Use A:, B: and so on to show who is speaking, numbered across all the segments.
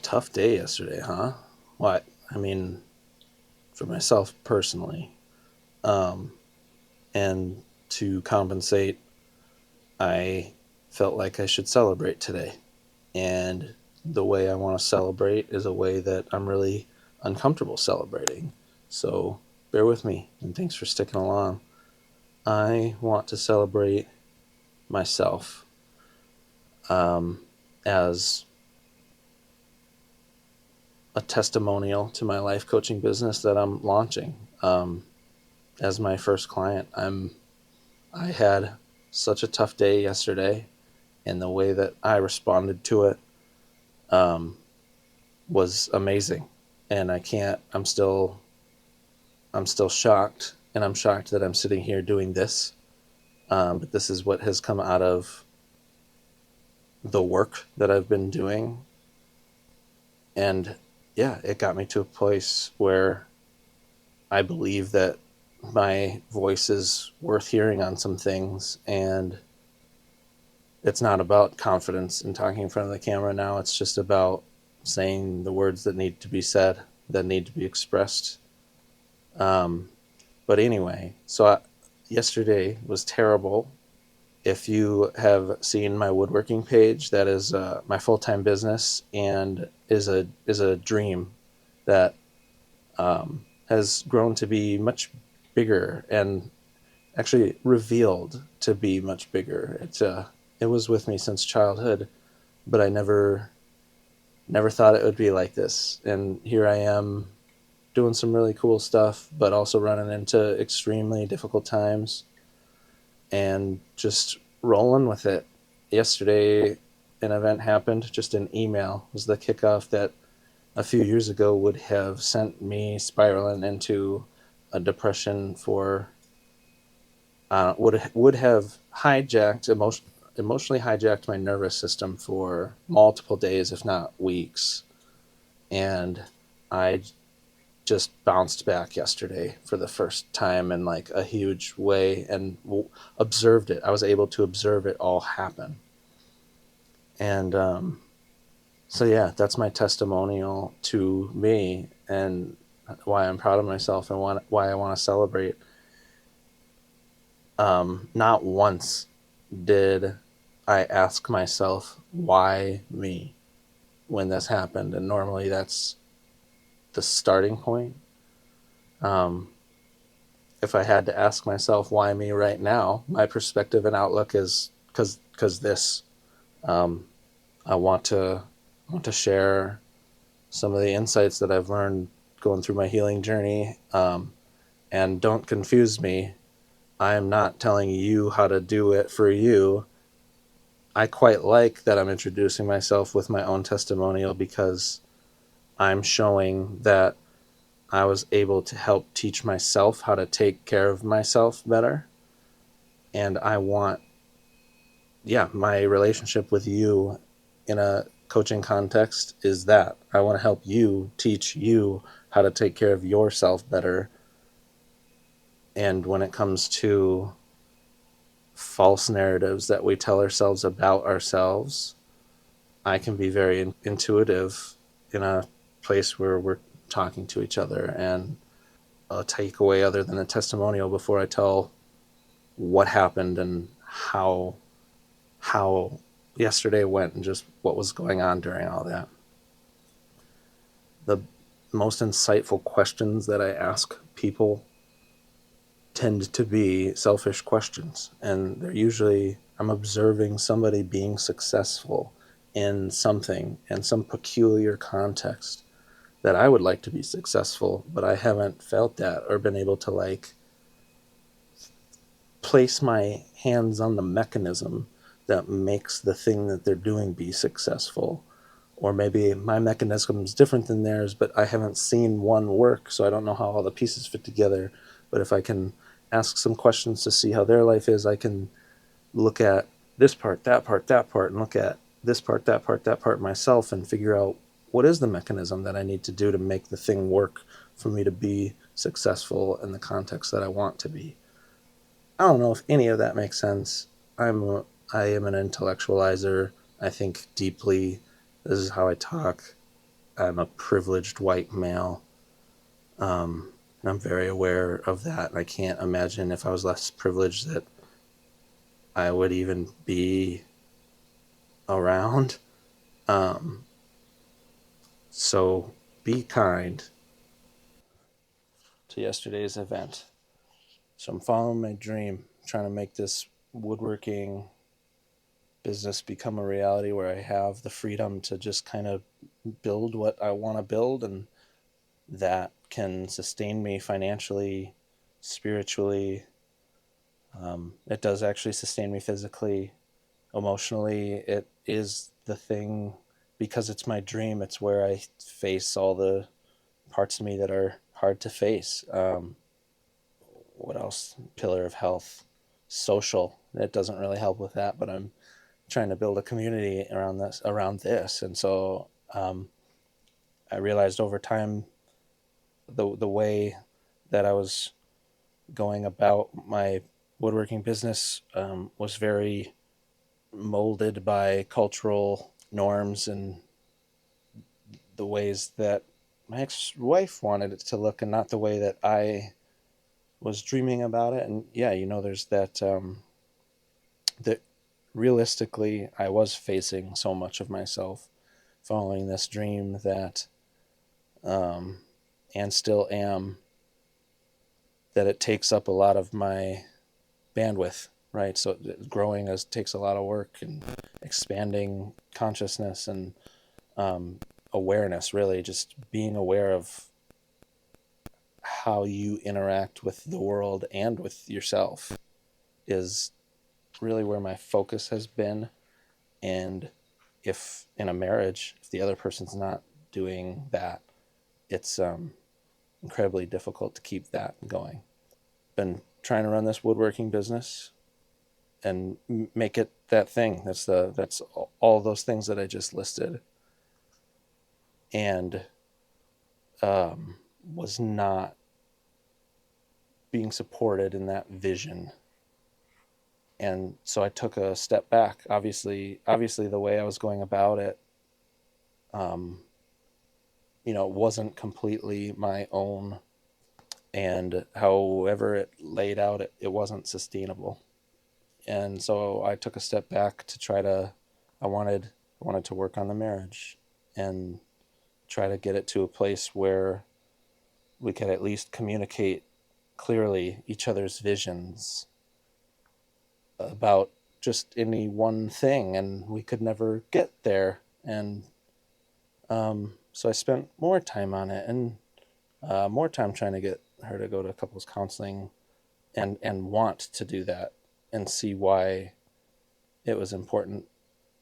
A: Tough day yesterday, huh? What? I mean, for myself personally. Um, and to compensate, I felt like I should celebrate today. And the way I want to celebrate is a way that I'm really uncomfortable celebrating. So bear with me and thanks for sticking along. I want to celebrate myself as a testimonial to my life coaching business that I'm launching. As my first client, I had such a tough day yesterday, and the way that I responded to it um, was amazing. And I'm still shocked, and I'm shocked that I'm sitting here doing this. But this is what has come out of the work that I've been doing, and yeah, it got me to a place where I believe that my voice is worth hearing on some things, and it's not about confidence in talking in front of the camera now. It's just about saying the words that need to be said, that need to be expressed. Um, but anyway, yesterday was terrible. If you have seen my woodworking page, that is my full time business and is a dream that has grown to be much bigger and actually revealed to be much bigger. It was with me since childhood, but I never thought it would be like this. And here I am doing some really cool stuff, but also running into extremely difficult times and just rolling with it. Yesterday, an event happened, just an email was the kickoff that a few years ago would have sent me spiraling into a depression for would have emotionally hijacked my nervous system for multiple days, if not weeks. And I just bounced back yesterday for the first time in like a huge way and observed it. I was able to observe it all happen. And so, yeah, that's my testimonial to me and why I'm proud of myself and why I want to celebrate. Not once did I ask myself, why me, when this happened? And normally that's the starting point. Um, if I had to ask myself why me right now, my perspective and outlook is because this. Um, I want to share some of the insights that I've learned going through my healing journey. And don't confuse me. I am not telling you how to do it for you. I quite like that I'm introducing myself with my own testimonial because I'm showing that I was able to help teach myself how to take care of myself better. And I want, yeah, my relationship with you in a coaching context is that I want to help you teach you how to take care of yourself better. And when it comes to false narratives that we tell ourselves about ourselves, I can be very intuitive in a place where we're talking to each other. And a takeaway other than a testimonial before I tell what happened and how yesterday went and just what was going on during all that. The most insightful questions that I ask people tend to be selfish questions, and they're usually I'm observing somebody being successful in something in some peculiar context that I would like to be successful, but I haven't felt that or been able to like place my hands on the mechanism that makes the thing that they're doing be successful. Or maybe my mechanism is different than theirs, but I haven't seen one work, so I don't know how all the pieces fit together. But if I can ask some questions to see how their life is, I can look at this part, that part, that part, and look at this part, that part, that part myself and figure out what is the mechanism that I need to do to make the thing work for me to be successful in the context that I want to be. I don't know if any of that makes sense. I am an intellectualizer. I think deeply. This is how I talk. I'm a privileged white male. And I'm very aware of that. And I can't imagine if I was less privileged that I would even be around. So be kind to yesterday's event. So I'm following my dream, trying to make this woodworking business become a reality where I have the freedom to just kind of build what I want to build, and that can sustain me financially, spiritually. It does actually sustain me physically, emotionally. It is the thing, because it's my dream. It's where I face all the parts of me that are hard to face. What else? Pillar of health, social. It doesn't really help with that, but I'm trying to build a community around this, and so I realized over time the way that I was going about my woodworking business was very molded by cultural norms and the ways that my ex-wife wanted it to look, and not the way that I was dreaming about it. And yeah, there's that realistically I was facing so much of myself following this dream that um, and still am, that it takes up a lot of my bandwidth, right? So growing takes a lot of work, and expanding consciousness and awareness, really just being aware of how you interact with the world and with yourself is really where my focus has been. And if in a marriage, if the other person's not doing that, it's incredibly difficult to keep that going. Been trying to run this woodworking business and make it that thing. That's all those things that I just listed, and was not being supported in that vision. And so I took a step back. Obviously, the way I was going about it, um, it wasn't completely my own, and however it laid out, it wasn't sustainable. And so I took a step back to try to. I wanted to work on the marriage and try to get it to a place where we could at least communicate clearly each other's visions about just any one thing, and we could never get there. And so I spent more time on it, and more time trying to get her to go to couples counseling, and want to do that, and see why it was important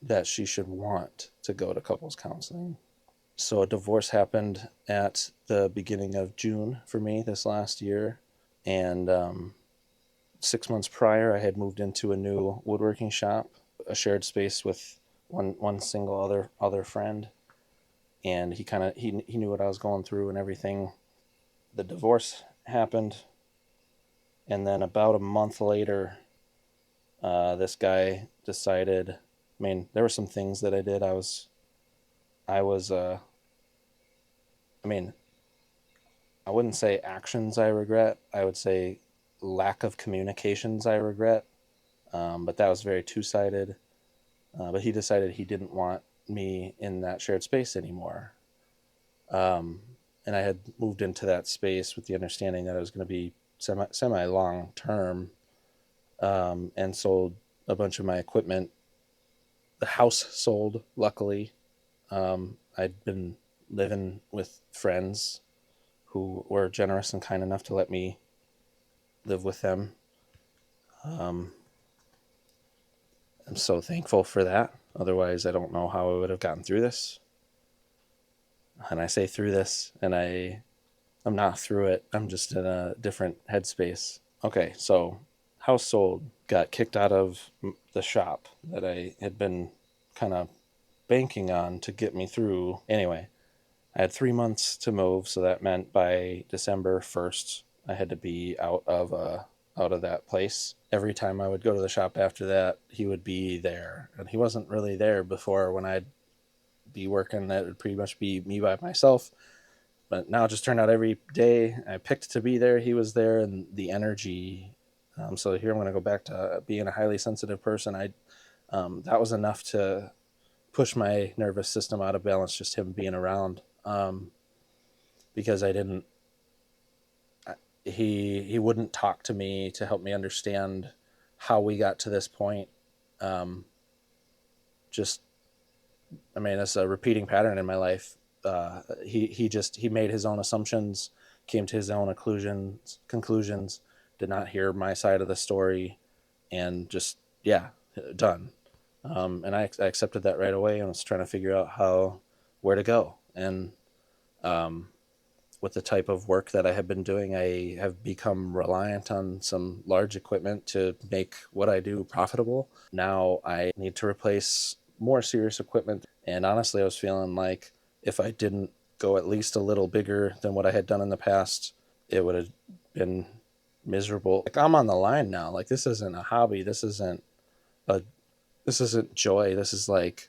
A: that she should want to go to couples counseling. So a divorce happened at the beginning of June for me this last year, and 6 months prior, I had moved into a new woodworking shop, a shared space with one single other friend, and he knew what I was going through and everything. The divorce happened, and then about a month later, this guy decided. I mean, there were some things that I did. I was. I mean, I wouldn't say actions I regret. I would say lack of communications I regret. But that was very two-sided. But he decided he didn't want me in that shared space anymore. Um, and I had moved into that space with the understanding that it was going to be semi long term, and sold a bunch of my equipment. The house sold, luckily. I'd been living with friends who were generous and kind enough to let me live with them. Um, I'm so thankful for that. Otherwise, I don't know how I would have gotten through this. And I say through this, and I'm not through it. I'm just in a different headspace. Okay, so house sold, got kicked out of the shop that I had been kind of banking on to get me through. Anyway, I had 3 months to move, so that meant by December 1st, I had to be out of that place. Every time I would go to the shop after that, he would be there, and he wasn't really there before when I'd be working, that would pretty much be me by myself. But now it just turned out every day I picked to be there, he was there, and the energy. So here I'm going to go back to being a highly sensitive person. That was enough to push my nervous system out of balance, just him being around, because I didn't. He wouldn't talk to me to help me understand how we got to this point. Um, just, I mean, it's a repeating pattern in my life. He made his own assumptions, came to his own conclusions, did not hear my side of the story, and just, yeah, done. And I accepted that right away and was trying to figure out where to go. And with the type of work that I have been doing, I have become reliant on some large equipment to make what I do profitable. Now I need to replace more serious equipment. And honestly, I was feeling like if I didn't go at least a little bigger than what I had done in the past, it would have been miserable. Like, I'm on the line now. Like, this isn't a hobby. This isn't joy. This is like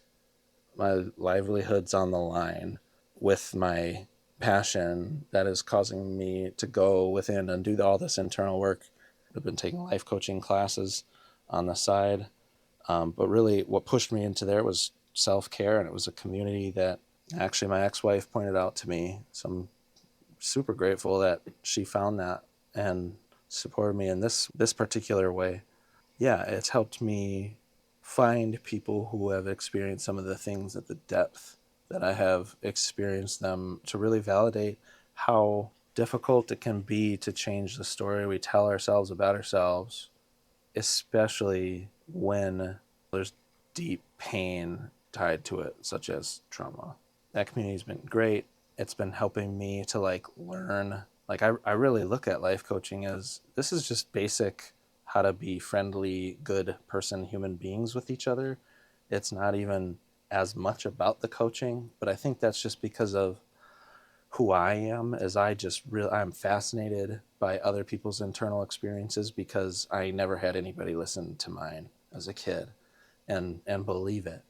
A: my livelihood's on the line with my passion that is causing me to go within and do all this internal work. I've been taking life coaching classes on the side. But really what pushed me into there was self-care, and it was a community that actually my ex-wife pointed out to me. So I'm super grateful that she found that and supported me in this particular way. Yeah, it's helped me find people who have experienced some of the things at the depth that I have experienced them, to really validate how difficult it can be to change the story we tell ourselves about ourselves, especially when there's deep pain tied to it, such as trauma. That community's been great. It's been helping me to learn. I really look at life coaching as, this is just basic how to be friendly, good person, human beings with each other. It's not even as much about the coaching, but I think that's just because of who I am, as I'm fascinated by other people's internal experiences, because I never had anybody listen to mine as a kid and believe it.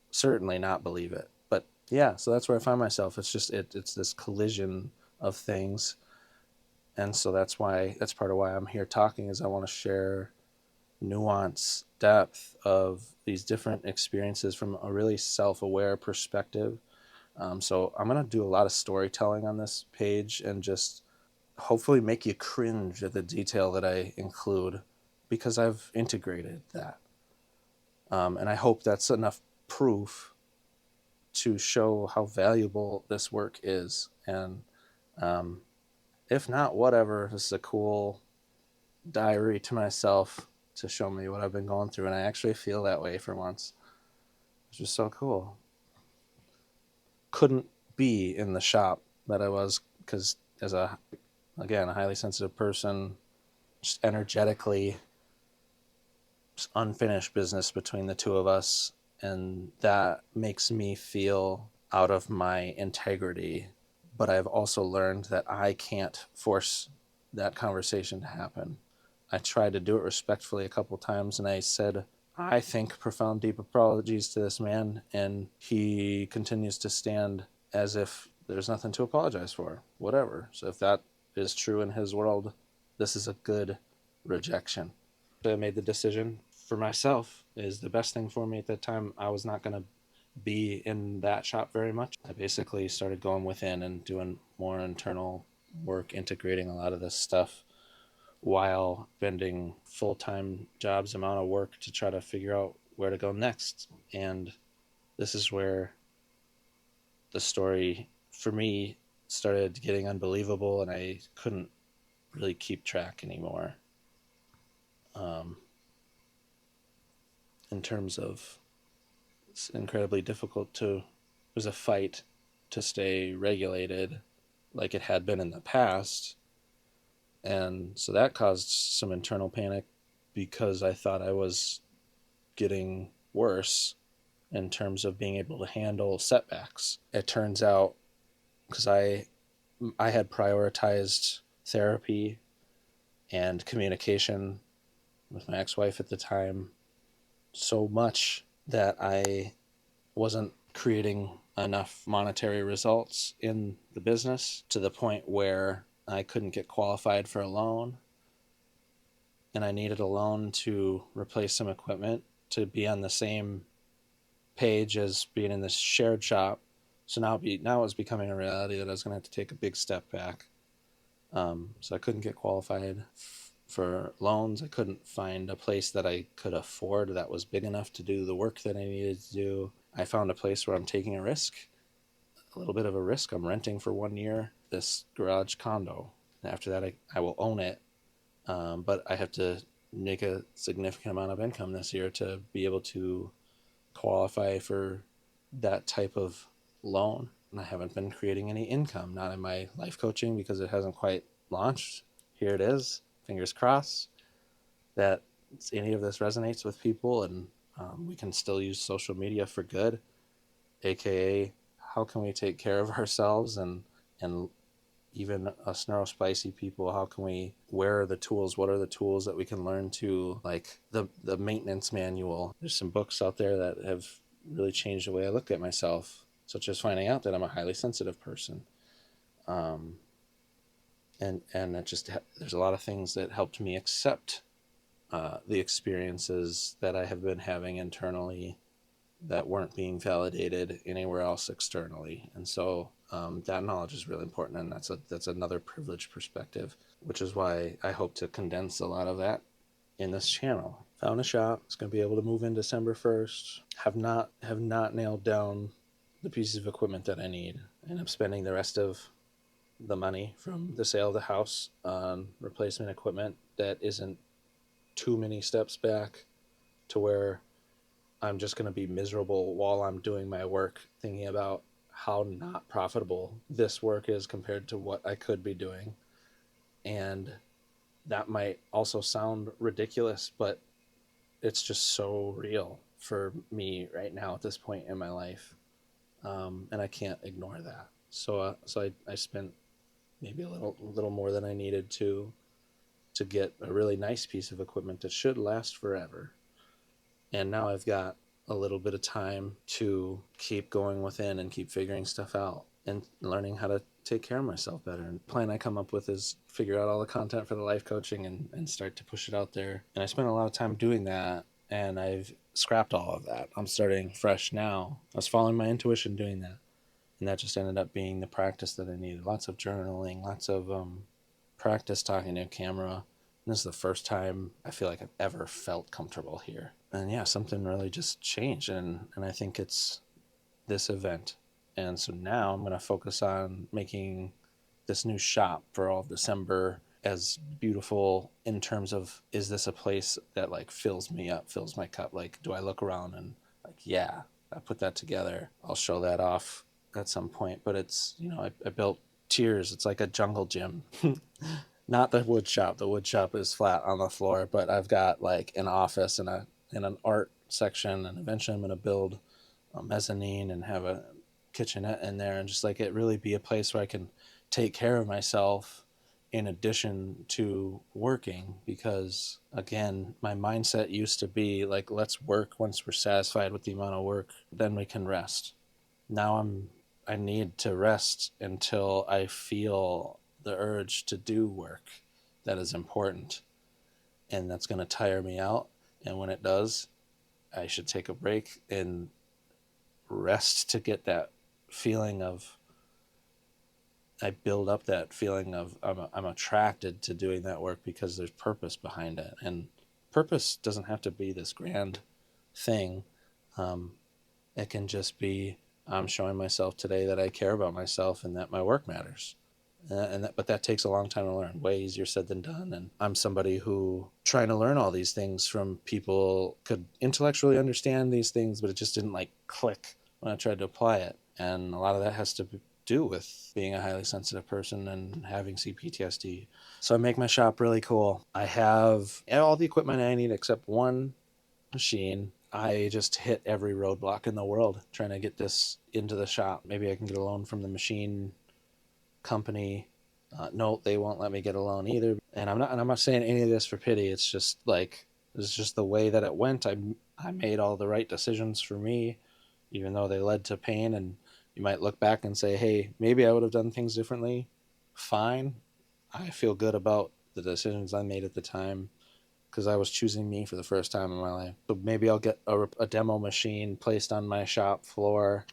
A: Certainly not believe it. But yeah, so that's where I find myself. It's this collision of things. And so that's part of why I'm here talking, is I want to share nuance, depth of these different experiences from a really self-aware perspective. So I'm going to do a lot of storytelling on this page and just hopefully make you cringe at the detail that I include, because I've integrated that. And I hope that's enough proof to show how valuable this work is. And if not, whatever, this is a cool diary to myself to show me what I've been going through. And I actually feel that way for once. It's just so cool. Couldn't be in the shop that I was, because as a highly sensitive person, just energetically, just unfinished business between the two of us, and that makes me feel out of my integrity. But I've also learned that I can't force that conversation to happen. I tried to do it respectfully a couple times, and I said, I think, profound, deep apologies to this man, and he continues to stand as if there's nothing to apologize for, whatever. So if that is true in his world, this is a good rejection. I made the decision for myself, is the best thing for me at that time. I was not going to be in that shop very much. I basically started going within and doing more internal work, integrating a lot of this stuff, while spending full-time jobs amount of work to try to figure out where to go next. And this is where the story for me started getting unbelievable, and I couldn't really keep track anymore, in terms of, it's incredibly difficult to, it was a fight to stay regulated like it had been in the past. And so that caused some internal panic, because I thought I was getting worse in terms of being able to handle setbacks. It turns out, because I had prioritized therapy and communication with my ex-wife at the time so much that I wasn't creating enough monetary results in the business to the point where I couldn't get qualified for a loan, and I needed a loan to replace some equipment to be on the same page as being in this shared shop. So now it was becoming a reality that I was going to have to take a big step back. So I couldn't get qualified for loans. I couldn't find a place that I could afford that was big enough to do the work that I needed to do. I found a place where I'm taking a risk, a little bit of a risk. I'm renting for 1 year this garage condo. And after that, I will own it. But I have to make a significant amount of income this year to be able to qualify for that type of loan. And I haven't been creating any income, not in my life coaching because it hasn't quite launched. Here it is. Fingers crossed that any of this resonates with people, and we can still use social media for good, aka how can we take care of ourselves, and even us neurospicy people, how can we, where are the tools, what are the tools that we can learn to, like the maintenance manual. There's some books out there that have really changed the way I look at myself, such as finding out that I'm a highly sensitive person. And it just, there's a lot of things that helped me accept the experiences that I have been having internally that weren't being validated anywhere else externally. And so that knowledge is really important, and that's another privileged perspective, which is why I hope to condense a lot of that in this channel. Found a shop. It's going to be able to move in December 1st. Have not nailed down the pieces of equipment that I need, and I'm spending the rest of the money from the sale of the house on replacement equipment that isn't too many steps back to where I'm just going to be miserable while I'm doing my work, thinking about how not profitable this work is compared to what I could be doing. And that might also sound ridiculous, but it's just so real for me right now at this point in my life. And I can't ignore that. So I spent maybe a little more than I needed to get a really nice piece of equipment that should last forever. And now I've got a little bit of time to keep going within and keep figuring stuff out and learning how to take care of myself better. And the plan I come up with is figure out all the content for the life coaching and start to push it out there. And I spent a lot of time doing that, and I've scrapped all of that. I'm starting fresh now. I was following my intuition doing that, and that just ended up being the practice that I needed. Lots of journaling, lots of practice talking to a camera. And this is the first time I feel like I've ever felt comfortable here. And yeah, something really just changed, and I think it's this event. And so now I'm going to focus on making this new shop for all of December as beautiful in terms of, is this a place that like fills me up, fills my cup? Like, do I look around and like, yeah, I put that together. I'll show that off at some point. But it's, I built tiers. It's like a jungle gym. Not the wood shop. The wood shop is flat on the floor, but I've got like an office and an art section, and eventually I'm going to build a mezzanine and have a kitchenette in there, and just like it really be a place where I can take care of myself in addition to working. Because again, my mindset used to be like, let's work. Once we're satisfied with the amount of work, then we can rest. Now I need to rest until I feel the urge to do work that is important, and that's going to tire me out. And when it does, I should take a break and rest to get that feeling of, I build up that feeling of I'm attracted to doing that work because there's purpose behind it. And purpose doesn't have to be this grand thing. It can just be, I'm showing myself today that I care about myself and that my work matters. But that takes a long time to learn. Way easier said than done. And I'm somebody who trying to learn all these things from people, could intellectually understand these things, but it just didn't like click when I tried to apply it. And a lot of that has to do with being a highly sensitive person and having CTPSD. So I make my shop really cool. I have all the equipment I need except one machine. I just hit every roadblock in the world trying to get this into the shop. Maybe I can get a loan from the machine company. No, they won't let me get a loan either. And I'm not saying any of this for pity. It's just like, it's just the way that it went. I made all the right decisions for me even though they led to pain, and you might look back and say, hey, maybe I would have done things differently. Fine. I feel good about the decisions I made at the time because I was choosing me for the first time in my life. So maybe I'll get a demo machine placed on my shop floor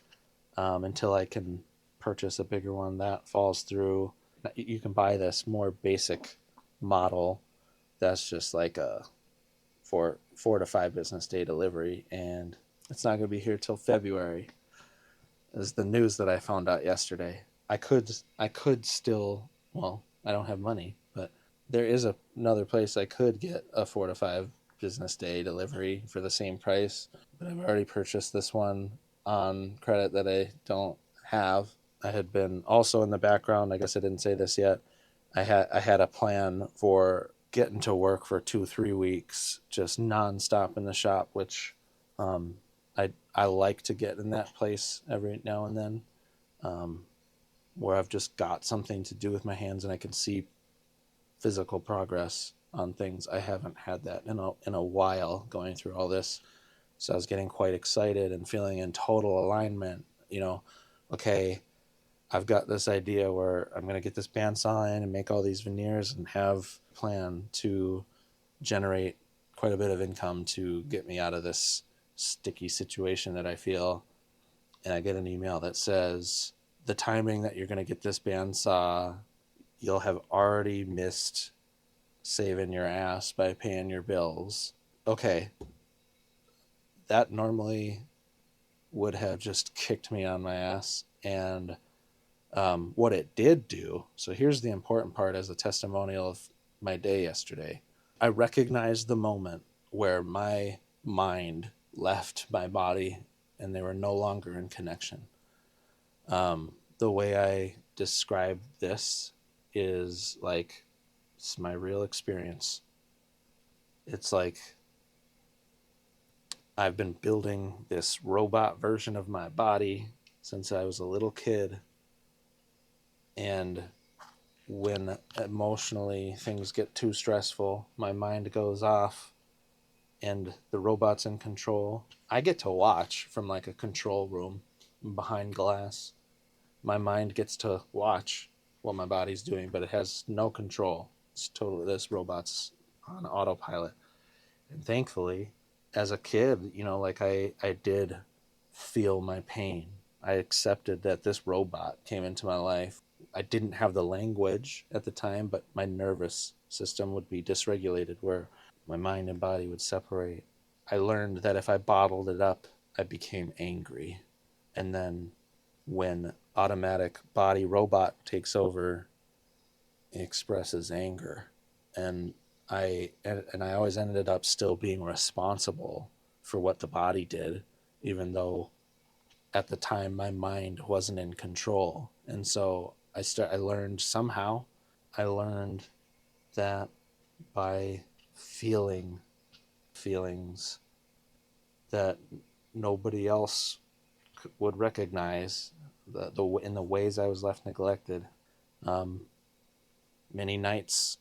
A: until I can purchase a bigger one that falls through. You can buy this more basic model that's just like a 4 to 5 business day delivery, and it's not going to be here till February. Is the news that I found out yesterday. I could still, well, I don't have money, but there is another place I could get a 4 to 5 business day delivery for the same price, but I've already purchased this one on credit that I don't have. I had been also in the background. I guess I didn't say this yet. I had a plan for getting to work for 2 3 weeks, just nonstop in the shop, which I like to get in that place every now and then, where I've just got something to do with my hands and I can see physical progress on things. I haven't had that in a while going through all this. So I was getting quite excited and feeling in total alignment. Okay, I've got this idea where I'm going to get this bandsaw in and make all these veneers and have a plan to generate quite a bit of income to get me out of this sticky situation that I feel. And I get an email that says, the timing that you're going to get this bandsaw, you'll have already missed saving your ass by paying your bills. Okay, that normally would have just kicked me on my ass. And what it did do, so here's the important part as a testimonial of my day yesterday. I recognized the moment where my mind left my body and they were no longer in connection. The way I describe this is like, it's my real experience. It's like I've been building this robot version of my body since I was a little kid. And when emotionally things get too stressful, my mind goes off and the robot's in control. I get to watch from like a control room behind glass. My mind gets to watch what my body's doing, but it has no control. It's totally, this robot's on autopilot. And thankfully, as a kid, like I did feel my pain. I accepted that this robot came into my life. I didn't have the language at the time, but my nervous system would be dysregulated where my mind and body would separate. I learned that if I bottled it up, I became angry. And then when automatic body robot takes over, it expresses anger. And I always ended up still being responsible for what the body did, even though at the time my mind wasn't in control. And so I learned that by feeling feelings that nobody else would recognize, in the ways I was left neglected. Many nights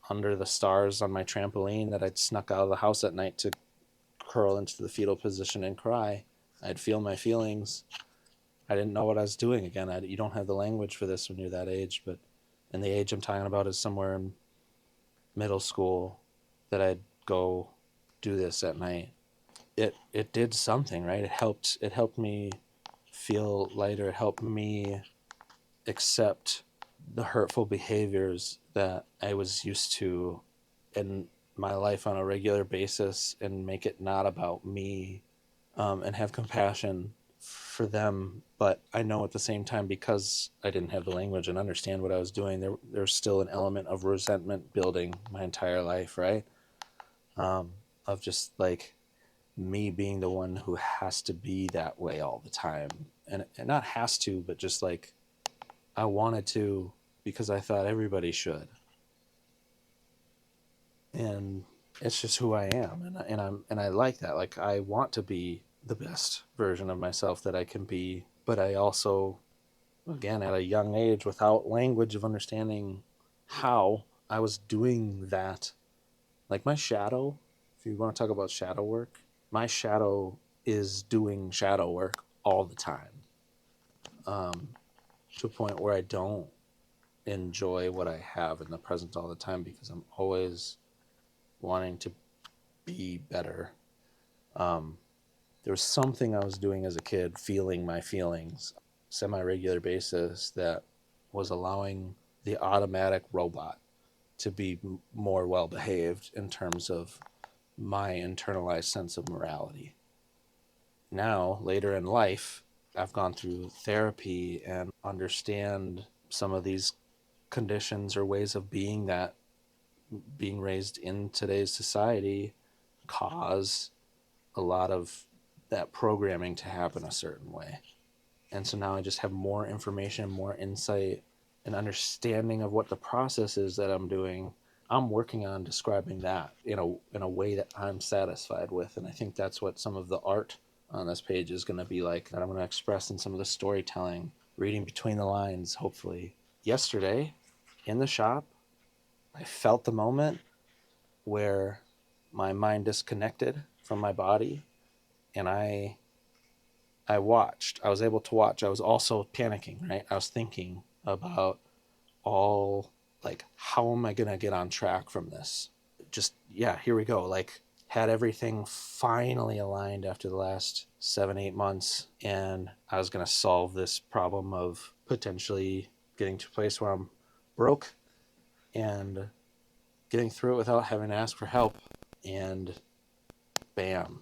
A: under the stars on my trampoline that I'd snuck out of the house at night to curl into the fetal position and cry. I'd feel my feelings. I didn't know what I was doing again. You don't have the language for this when you're that age, but and the age I'm talking about is somewhere in middle school that I'd go do this at night. It did something, right? It helped me feel lighter. It helped me accept the hurtful behaviors that I was used to in my life on a regular basis and make it not about me, and have compassion for them. But I know at the same time, because I didn't have the language and understand what I was doing, there's still an element of resentment building my entire life, right? Of just like me being the one who has to be that way all the time. And not has to, but just like I wanted to because I thought everybody should. And it's just who I am, and I like that. Like I want to be the best version of myself that I can be, but I also, again, at a young age, without language of understanding how I was doing that. Like my shadow, if you want to talk about shadow work, my shadow is doing shadow work all the time, to a point where I don't enjoy what I have in the present all the time because I'm always wanting to be better. There was something I was doing as a kid, feeling my feelings semi-regular basis, that was allowing the automatic robot to be more well-behaved in terms of my internalized sense of morality. Now, later in life, I've gone through therapy and understand some of these conditions or ways of being that being raised in today's society cause a lot of that programming to happen a certain way. And so now I just have more information, more insight, and understanding of what the process is that I'm doing. I'm working on describing that in a way that I'm satisfied with. And I think that's what some of the art on this page is going to be like, that I'm going to express in some of the storytelling, reading between the lines, hopefully. Yesterday, in the shop, I felt the moment where my mind disconnected from my body, and I watched. I was able to watch. I was also panicking, right? I was thinking about all, like, how am I going to get on track from this? Just, yeah, here we go. Like, had everything finally aligned after the last 7-8 months, and I was going to solve this problem of potentially getting to a place where I'm broke and getting through it without having to ask for help. And bam,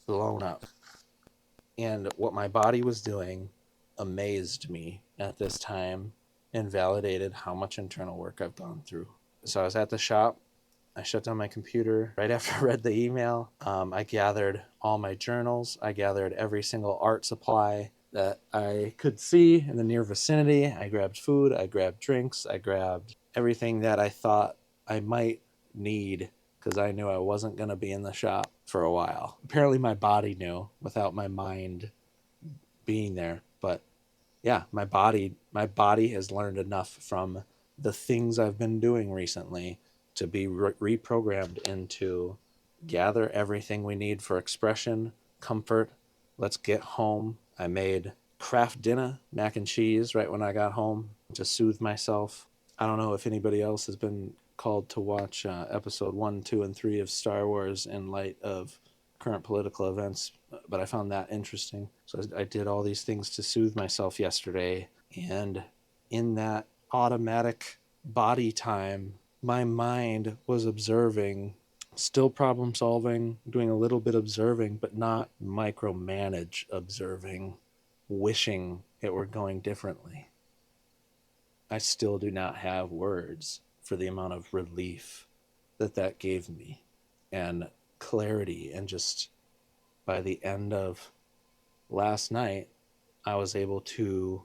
A: blown up. And what my body was doing amazed me at this time and validated how much internal work I've gone through. So I was at the shop. I shut down my computer right after I read the email. I gathered all my journals. I gathered every single art supply that I could see in the near vicinity. I grabbed food. I grabbed drinks. I grabbed everything that I thought I might need, because I knew I wasn't going to be in the shop for a while. Apparently my body knew without my mind being there. But yeah, my body has learned enough from the things I've been doing recently to be reprogrammed into gather everything we need for expression, comfort. Let's get home. I made Kraft dinner, mac and cheese, right when I got home to soothe myself. I don't know if anybody else has been called to watch episode 1, 2, and 3 of Star Wars in light of current political events, but I found that interesting. So I did all these things to soothe myself yesterday, and in that automatic body time, my mind was observing, still problem solving, doing a little bit observing, but not micromanage observing, wishing it were going differently. I still do not have words for the amount of relief that gave me, and clarity. And just by the end of last night, I was able to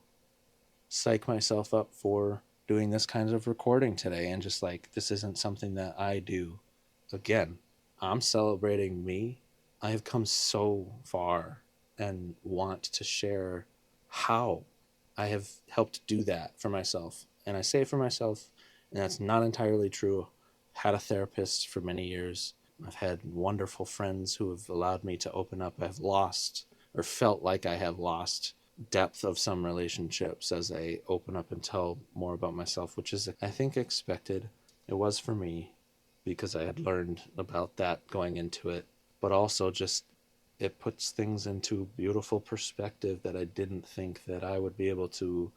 A: psych myself up for doing this kind of recording today, and just like, this isn't something that I do again. I'm celebrating me. I have come so far and want to share how I have helped do that for myself. And I say for myself, and that's not entirely true. Had a therapist for many years. I've had wonderful friends who have allowed me to open up. I've lost, or felt like I have lost, depth of some relationships as I open up and tell more about myself, which is, I think, expected. It was for me because I had learned about that going into it, but also just it puts things into beautiful perspective that I didn't think that I would be able to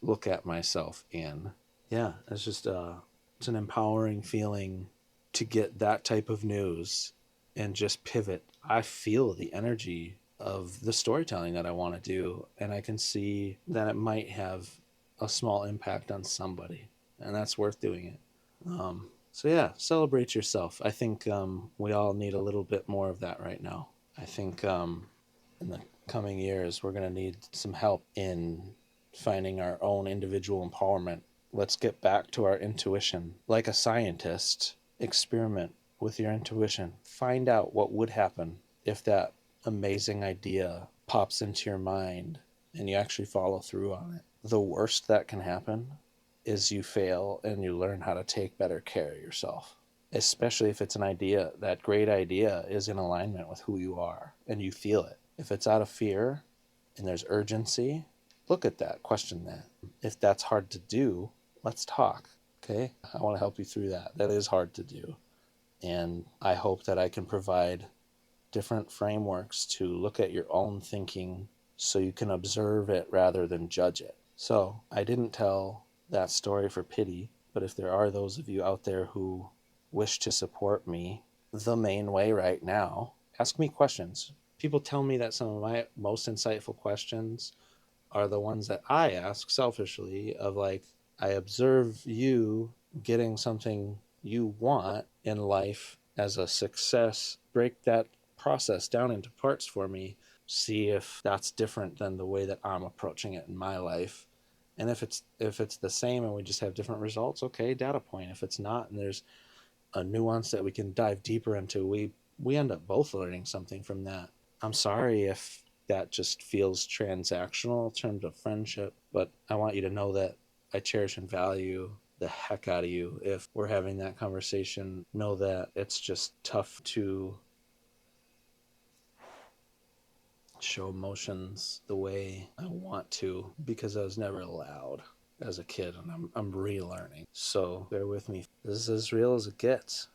A: look at myself in. Yeah, it's just it's an empowering feeling to get that type of news and just pivot. I feel the energy of the storytelling that I want to do, and I can see that it might have a small impact on somebody, and that's worth doing it. So yeah, celebrate yourself. I think we all need a little bit more of that right now. I think in the coming years, we're going to need some help in finding our own individual empowerment. Let's get back to our intuition. Like a scientist, experiment with your intuition. Find out what would happen if that amazing idea pops into your mind and you actually follow through on it. The worst that can happen is you fail and you learn how to take better care of yourself. Especially if it's an idea, that great idea is in alignment with who you are and you feel it. If it's out of fear and there's urgency, look at that, question that. If that's hard to do, let's talk. Okay? I want to help you through that. That is hard to do. And I hope that I can provide different frameworks to look at your own thinking so you can observe it rather than judge it. So I didn't tell that story for pity, but if there are those of you out there who wish to support me, the main way right now, ask me questions. People tell me that some of my most insightful questions are the ones that I ask selfishly, of like, I observe you getting something you want in life as a success. Break that process down into parts for me. See if that's different than the way that I'm approaching it in my life. And if it's the same and we just have different results, okay, data point. If it's not and there's a nuance that we can dive deeper into, we end up both learning something from that. I'm sorry if that just feels transactional in terms of friendship, but I want you to know that I cherish and value the heck out of you. If we're having that conversation, know that it's just tough to show emotions the way I want to because I was never allowed as a kid, and I'm relearning. So bear with me. This is as real as it gets.